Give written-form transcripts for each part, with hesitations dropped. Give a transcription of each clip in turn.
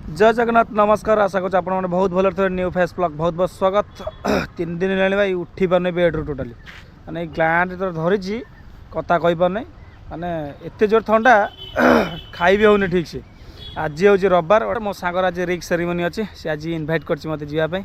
जय जगन्नाथ नमस्कार। आशा करूँ आप बहुत भल थे। न्यू फेस ब्लॉग बहुत बहुत स्वागत। 3 दिन है भाई उठी पारे बेड्रु टोटाली माने ग्लांड तो धरी कथा कही पारे माने एत जोर थंडा खाई भी होनी ठीक से। आज हूँ रविवार मो सांगर आज रिंग सेरेमनी अच्छी सी आज इनभाइट कर मत जावाई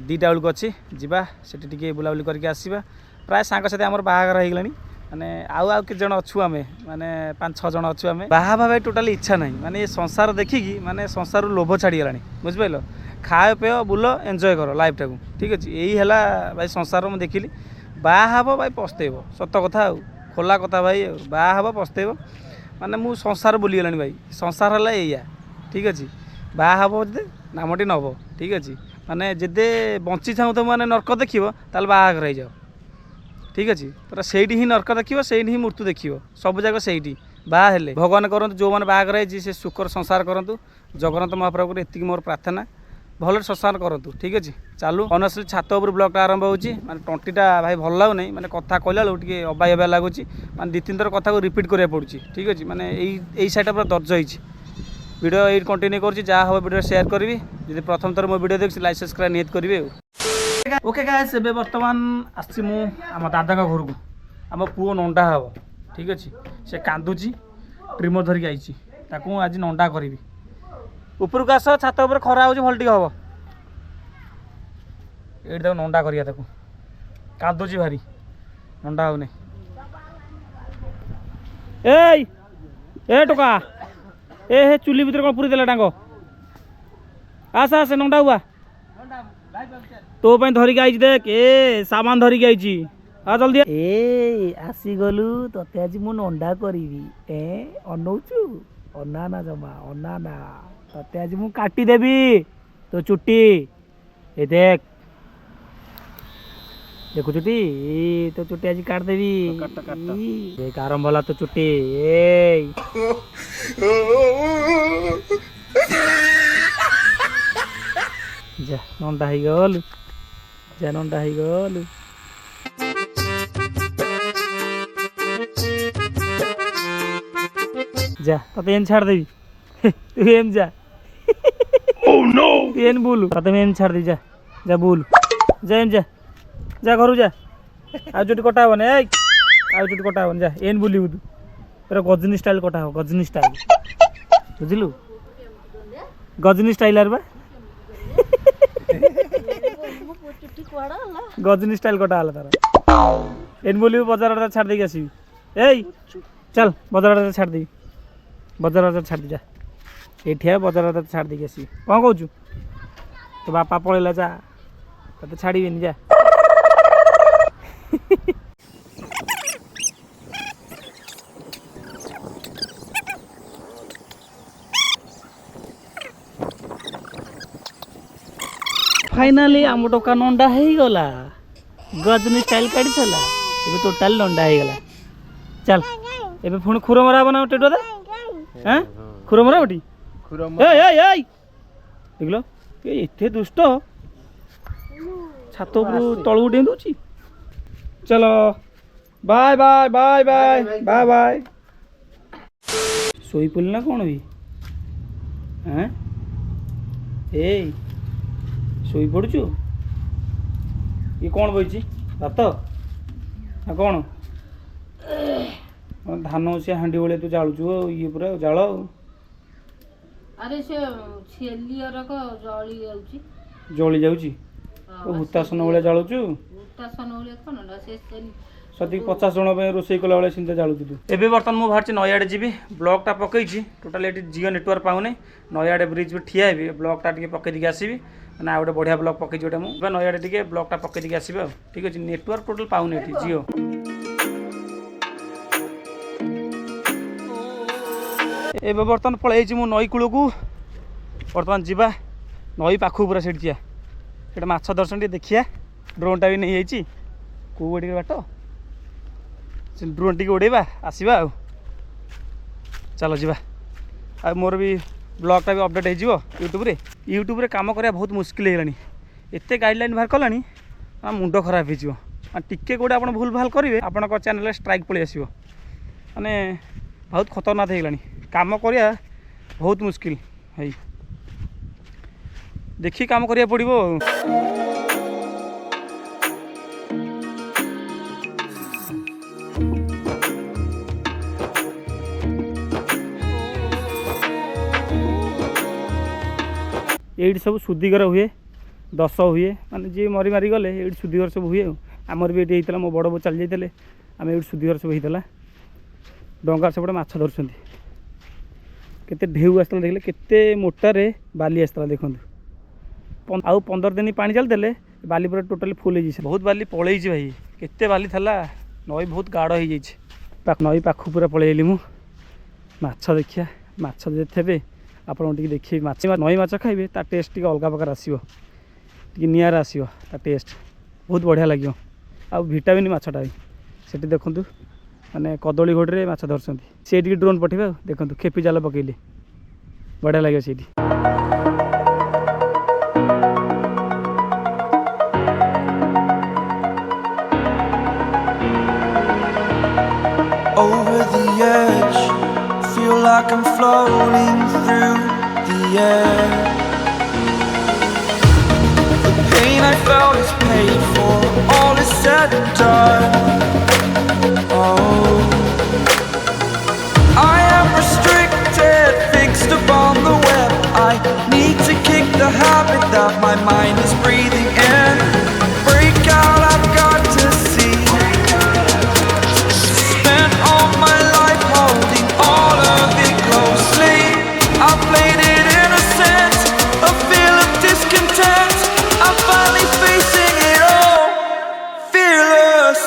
2टा बेलू अच्छी जा से बुलाबुली करके आसवा। प्राय सांग साथी आम बाहागर हो गलानी माने आउ के जन अच्छु आम माने 5-6 जन अच्छु आम बाहा भाई टोटाली इच्छा नहीं माने ये संसार देखिकी माने संसार लोभ छाड़ीगला बुझिपाल। खाए पे बुल एंजय कर लाइफ टाक ठीक अच्छे यही है भाई संसार मुझे देखिली। बाहा भाई पस्तेब सत कथा खोला कथा भाई बाहा पस्तेब माने मु संसार बुलीगला भाई संसार है या ठीक अच्छे बाहा जे नामटी नब ठीक अच्छे माने जिदे बंची था मैंने नर्क देखो ताल बाहागर हो जाओ ठीक अच्छे तर से ही नर्क देखो से ही मृत्यु देखो सब जगह से बाहेले भगवान करतु जो मैंने बाहागर है से सुखर संसार करूँ। जगन्नाथ महाप्रभु एति मोर प्रार्थना भल संसार करूँ ठीक अच्छे। चलू अनसली छात उपर ब्लॉगटा आरंभ होची माने टंटीटा भाई भल लगुनि माने कथा कहला टे अबाय अबाय लगुच माने 2-3 थर कथा को रिपीट करा पड़ुची ठीक अच्छे। माने यही साइड पूरा दर्ज होती वीडियो ये कंटिन्यू करुँच जहाँ हम वीडियो शेयर करी जी प्रथम थर मो वीडियो देखिए लाइक सब्सक्राइब नियत करेंगे। ओके गाइस एबे वर्तमान आसी मु आम दादा घर को आम पुओ नंडा हम ठीक अच्छे से कांदुची ट्रिमर धरिक आई आज नंडा करी उपरक आस छात उपर खरा हो भल टे हम ये नंडा करिया कांदुची भारी नंडा हो ए टोका ए चुली भीतर कौन पूरी देला डांग आस आस नंडा हुआ तो धरिक आई देख ए सामान धरिक आई हाँ जल्दी ए आसी गलु तते आज मु नंडा करी अनौचु अना ना जमा अना ना तते आज मु काटी देवी तो चुट्टी ए देख देखो चुट्टी तो चुट्टी आज काट देवी देख आरंभ होला तो चुट्टी ए जा नंडा ही गलु जा नंडा ही गलु जा तते एन छाड़ देवी तू एम जा ओह नो एन बोलू तते मैं एन छाड़ दी जा जा बोल जा एम जा जा घर जा आ चुटी कटा हबन ए आ चुटी कटा हबन जा एन बोलू तू पूरा गजनी स्टाइल कटा हो गजनी स्टाइल बुझलु गजनी स्टाइल आर बा गजनी स्टाइल कटा हला तार एन बोलू बाजार छाड़ देके आसी ए चल बाजार छाड़ दी बजार छाड़ दी जा ये बजार छाड़ देके आसी कौन कौचु तो बापा पलैला जा तो छाड़ी जा फाइनाली आम टोका नंडा हो गला गजनी स्टाइल काढ़ी थला एबे टोटाल नंडा हो गला। चल एबे पुणी खुर मरा बना टेटो दे हैं खुर मरा बटी ए ए ए देखलो ए एथे दुष्ट छात उपर तळु डें दोची। चलो bye bye bye bye bye bye सोई पड़ल ना कौन भी हैं ए सोई पड़ुचु ये कौन बही भात ना कौन धान से हांडी भाई तू जालुचु ये पूरा जाल अरे से छेलियर को जली जाउची जली जाउची ओ हुतासन भाई जालुचु हुतासन भाई कोन ना से सती 50 जन रोषे कला बेले सिंता जालुचु तू एबे बर्तमान मु बाहर नयाडे जीवी ब्लॉगटा पकईची टोटाल ये जियो नेटवर्क पाउने नयाडे ब्रिज पे ठिया हेबी ब्लॉगटा टिके पकई दिके आसीबी ना गोटे बढ़िया ब्लॉग पकई जोटा मु नयाडे टिके ब्लॉगटा पकई दिके आसीबा ठीक अछि नेटवर्क टोटल पाउने एठी जियो। एबे बर्तमान पळाई मु नई कूल को बर्तमान जीवा नई पाखु पूरा सेठ जिया सेटा माछ दर्शन टे देखिया ड्रोनटा भी नहीं जाइए कौ गोटे बाट से ड्रोन टी उड़ेबा आसवा आ चलो जीवा आ मोर भी ब्लॉगटा भी अपडेट हो यूट्यूब रे काम करा बहुत मुस्किल होगा एत गाइडलाइन बाहर कला मुंड खराब हो टिके गोटे आप भूल भाल करेंगे आपण चैनल स्ट्राइक पलि आसो माने बहुत खतरनाक होगा काम करिया बहुत मुस्किल है देखी काम करिया पड़िबो। ये सब शुद्धिकर हुए 10 हुए माने जी मरी मारी गले ये शुद्धिकर सब हुए। आमर भी ये होता मो बड़ बो चल जाते आम ये शुद्धिकर सब होता डंगार सेपटे माछ धरछन केते ढेउ आसला देखले केते मोटारे बाली आसला देखु आउ 15 दिन पानी चलते बाली पूरा टोटाली फुल हो बहुत बाली पलई भाई केते बाली थला नई बहुत गाढ़ हो जाए नई पाख पूरा पलैली मु माछ देखिया माछ थे आपन टी देखिए माछ नई माछ खाइबे ता टेस्ट टी अलग प्रकार आसो निआरा आसो ता टेस्ट बहुत बढ़िया लगे आ विटामिन माछटा भी सेठी देखु माने कदली घोड़े माछ धरछन से ड्रोन पठेबा देखु खेपी जाल पकईले बढ़िया लगे सेठी। Over the edge, feel like I'm floating through the air. The pain I felt is paid for, all is said and done. Oh, I am restricted, fixed upon the web. I need to kick the habit that my mind is breathing in. Break out, I've got to see. Spent all my life holding all of it closely. I played it innocent, a feel of discontent. I'm finally facing it all, fearless.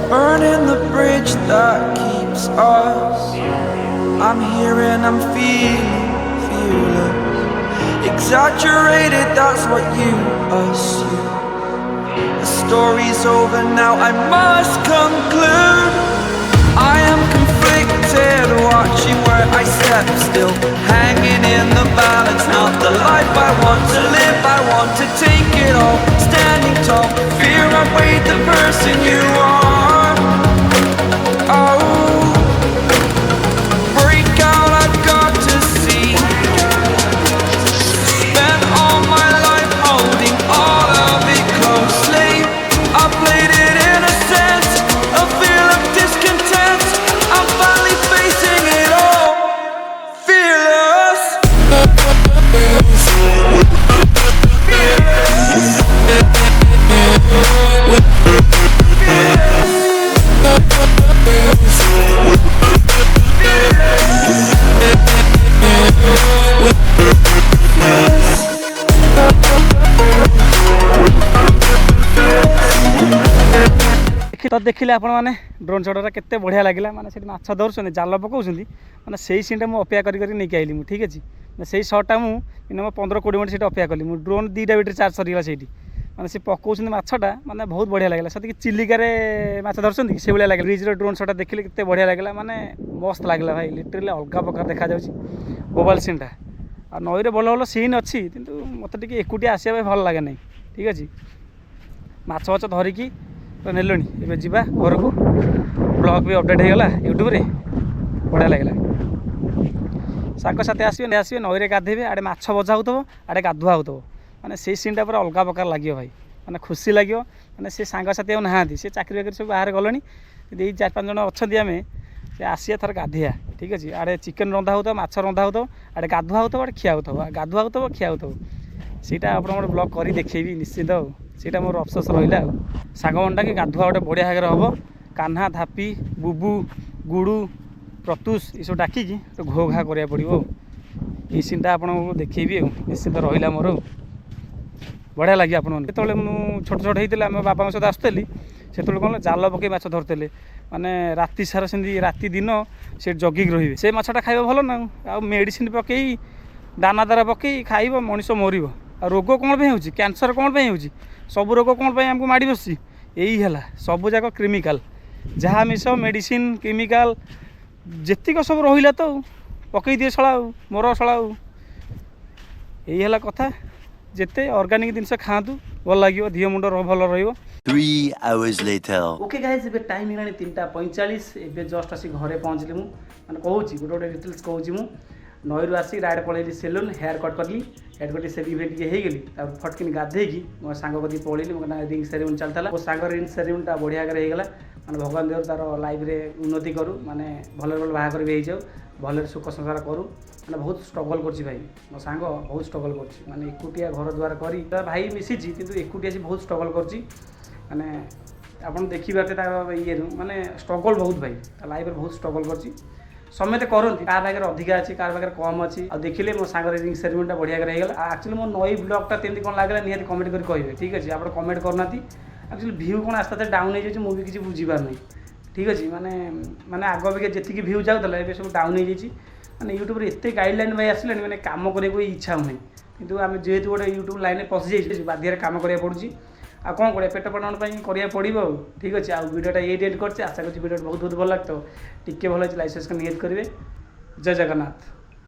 Burning the bridge that keeps us. I'm here and I'm feeling fearless. Exaggerated, that's what you assume. The story's over now, I must conclude. I am conflicted, watching where I step still, hanging in the balance. Not the life I want to live, I want to take it all. Standing tall, fear I weighed the person you are. Oh, break out, I've got to see. Spent all my life holding all of it closely. I played it innocent, a feel of discontent. I'm finally facing it all, fearless. तो देखिले आपण मैंने drone शॉटा केते बढ़िया लगे माने से माछ धरछन जाल पकाउछन माने से सीनटा मु अपेक्षा करी नहीं आइली ठीक अच्छे से शॉटा मु मिनिमम 15-20 मिनट से अपेक्षा कली मु ड्रोन 2टा बैटरी चार्ज सरीगला सेठी माने से पकाउछन माछटा माने बहुत बढ़िया लगला सती चिलिका रे माछ धरछन से भाया लगे ब्रिज ड्रोन शॉटा देखिले केते बढ़िया लगला माने मस्त लगला भाई लिटरली अलग प्रकार देखा जाउची मोबाइल सीनटा आ नई रे भल भल सीन अच्छी किंतु मते टिके एकुटिया आसिया भल लागे नहीं ठीक अच्छे माछ माछ धरिकी नेलुणी ए जा घर को ब्लॉग भी अपडेट हो गला यूट्यूब रे बढ़िया लगे सांग साथी आसवे आसवे नई गाधेबे आड़े माछ भजा हो आड़े गाधुआ हो माने से सीनटा पूरा अलग प्रकार लगे भाई माने खुशी लगे माने से सांग साथी ना से चाकरी बाकरी सब बाहर गले 4-5 जन अच्छा आम से आसिया थर गाधिया ठीक अच्छे आड़े चिकेन रंधा हो माछ रंधा हो आड़े गाधुआ हो आड़े खिया हो गाधुआ हो खिया हो सीटा आप ब्लॉग कर देखेबी निश्चित सीटा मोर अफसोस रहा सांग मंडा कि गाधुआ गोटे बढ़िया भाग हम कान्हा धापी बुबू गुड़ू प्रत्युष ये सब डाकिकी तो घो घा करा पड़ो ये सीनटा आपको देखेबी निश्चित रहा मोर बढ़िया लगे आपने जो छोट छोट होते आम बाबा सहित आसुली ସେତେବେଳେ କ'ଣ ଜାଲ ପକାଇ ମାଛ ଧରୁଥିଲେ ମାନେ ରାତି ସାରା ସେମିତି ରାତି ଦିନ ସେ ଜଗିକି ରହିବେ। ସେ ମାଛଟା ଖାଇବା ଭଲ ନା ଆଉ ମେଡ଼ିସିନ ପକାଇ ଦାନା ଦାନା ପକାଇ ଖାଇବ ମଣିଷ ମରିବ। ଆଉ ରୋଗ କ'ଣ ପାଇଁ ହେଉଛି କ୍ୟାନ୍ସର କ'ଣ ପାଇଁ ହେଉଛି ସବୁ ରୋଗ କ'ଣ ପାଇଁ ଆମକୁ ମାଡ଼ି ବସୁଛି ଏଇ ହେଲା ସବୁ ଯାକ କେମିକାଲ ଯାହା ମିଶ ମେଡ଼ିସିନ କେମିକାଲ ଯେତିକ ସବୁ ରହିଲା ତ ପକାଇ ଦିଏ ଶଳା ଆଉ ମୋର ଶଳା ଆଉ ଏଇ ହେଲା କଥା। ଯେତେ ଅର୍ଗାନିକ ଜିନିଷ ଖାଆନ୍ତୁ ଭଲ ଲାଗିବ ଦେହ ମୁଣ୍ଡ ଭଲ ରହିବ। 3 hours later. ଓକେ ଗାଇସ୍ ଏବେ ଟାଇମ୍ ହେଇଗଲାଣି 3:45 ଏବେ ଜଷ୍ଟ ଆସି ଘରେ ପହଞ୍ଚିଲି ମୁଁ ମାନେ କହୁଛି ଗୋଟେ ଡିଟେଲ୍ସ କହୁଛି ମୁଁ ନଈରୁ ଆସି ଡାଇରେକ୍ଟ ପଳେଇଲି ସେଲୁନ୍ ହେୟାର କଟ୍ କଲି ହେୟାର କଟ୍ ସେଭ୍ ଇଭେଣ୍ଟ ଟିକେ ହେଇଗଲି ତାପରେ ଫଟକିନି ଗାଧେଇକି ମୋ ସାଙ୍ଗ କତିକି ପଳେଇଲି ମୋ ରିଙ୍ଗ ସେରିମନି ଚାଲିଥିଲା ମୋ ସାଙ୍ଗ ରିଙ୍ଗ ସେରିମନିଟା ବଢ଼ିଆ ଆଗରେ ହେଇଗଲା ମାନେ ଭଗବାନ ଦେವರು ତାର ଲାଇଫ୍ରେ ଉନ୍ନତି କରୁ ମାନେ ଭଲରେ ଭଲ ବାହାଘର ବି ହେଇଯାଉ ଭଲରେ ସୁଖ ସଂସାର କରୁ ମାନେ ବହୁତ ଷ୍ଟ୍ରଗଲ୍ କରୁଛି ଭାଇ ମୋ ସାଙ୍ଗ ବହୁତ ଷ୍ଟ୍ରଗଲ୍ କରୁଛି ମାନେ ଏକୁଟିଆ ଘର ଦ୍ୱାର କରି ତା ଭାଇ ମିଶିଛି କିନ୍ତୁ ଏକୁଟିଆ ଆସି ବହୁତ ଷ୍ଟ୍ରଗଲ୍ କରୁଛି ମାନେ ଆପଣ ଦେଖିବାରେ ତାର ଇଏରୁ ମାନେ ଷ୍ଟ୍ରଗଲ୍ ବହୁତ ଭାଇ ତା ଲାଇଫ୍ରେ ବହୁତ ଷ୍ଟ୍ରଗଲ୍ କରିଛି ସମସ୍ତେ କରନ୍ତି କାହା ପାଖରେ ଅଧିକା ଅଛି କାହା ପାଖରେ କମ୍ ଅଛି ଆଉ ଦେଖିଲେ ମୋ ସାଙ୍ଗର ରିଙ୍ଗ ସେରିମନିଟା ବଢ଼ିଆ କରି ହେଇଗଲା ଆଉ ଆକ୍ଚୁଆଲି ମୋ ନଈ ବ୍ଲଗ୍ଟା କେମିତି କ'ଣ ଲାଗିଲା ନିହାତି କମେଣ୍ଟ କରି କହିବେ ଠିକ୍ ଅଛି ଆପଣ କମେଣ୍ଟ କରୁନାହାନ୍ତି ଆକ୍ଚୁଆଲି ଭିଉ କ'ଣ ଆସ୍ତେ ଆସ୍ତେ ଡାଉନ୍ ହେଇଯାଇଛି ମୁଁ ବି କିଛି ବୁଝିପାରୁନି ଠିକ୍ ଅଛି ମାନେ ଆଗ ଅପେକ୍ଷା ଯେତିକି ଭିଉ ଯାଉଥିଲା ଏବେ ସବୁ ଡାଉନ୍ ହେଇଯାଇଛି ମାନେ ୟୁଟ୍ୟୁବରେ ଏତେ ଗାଇଡ଼ଲାଇନ୍ ଭାଇ ଆସିଲାଣି ମାନେ କାମ କରିବାକୁ ଇଚ୍ଛା ହୁଏ କିନ୍ତୁ ଆମେ ଯେହେତୁ ଗୋଟେ ୟୁଟ୍ୟୁବ୍ ଲାଇନ୍ରେ ପଶିଯାଇଛୁ ବାଧ୍ୟରେ କାମ କରିବାକୁ ପଡ଼ୁଛି ଆଉ କ'ଣ କରିବା ପେଟ ପାଟଣ ପାଇଁ କରିବାକୁ ପଡ଼ିବ ଆଉ ଠିକ୍ ଅଛି ଆଉ ଭିଡ଼ିଓଟା ଏଇଠି ଏଡିଟ୍ କରିଛି ଆଶା କରୁଛି ଭିଡ଼ିଓଟା ବହୁତ ଭଲ ଲାଗିଥିବ ଟିକେ ଭଲ ହେଇଛି ଲାଇକ୍ ସବସ୍କ୍ରାଇବ୍ ନିହାତି କରିବେ ଜୟ ଜଗନ୍ନାଥ।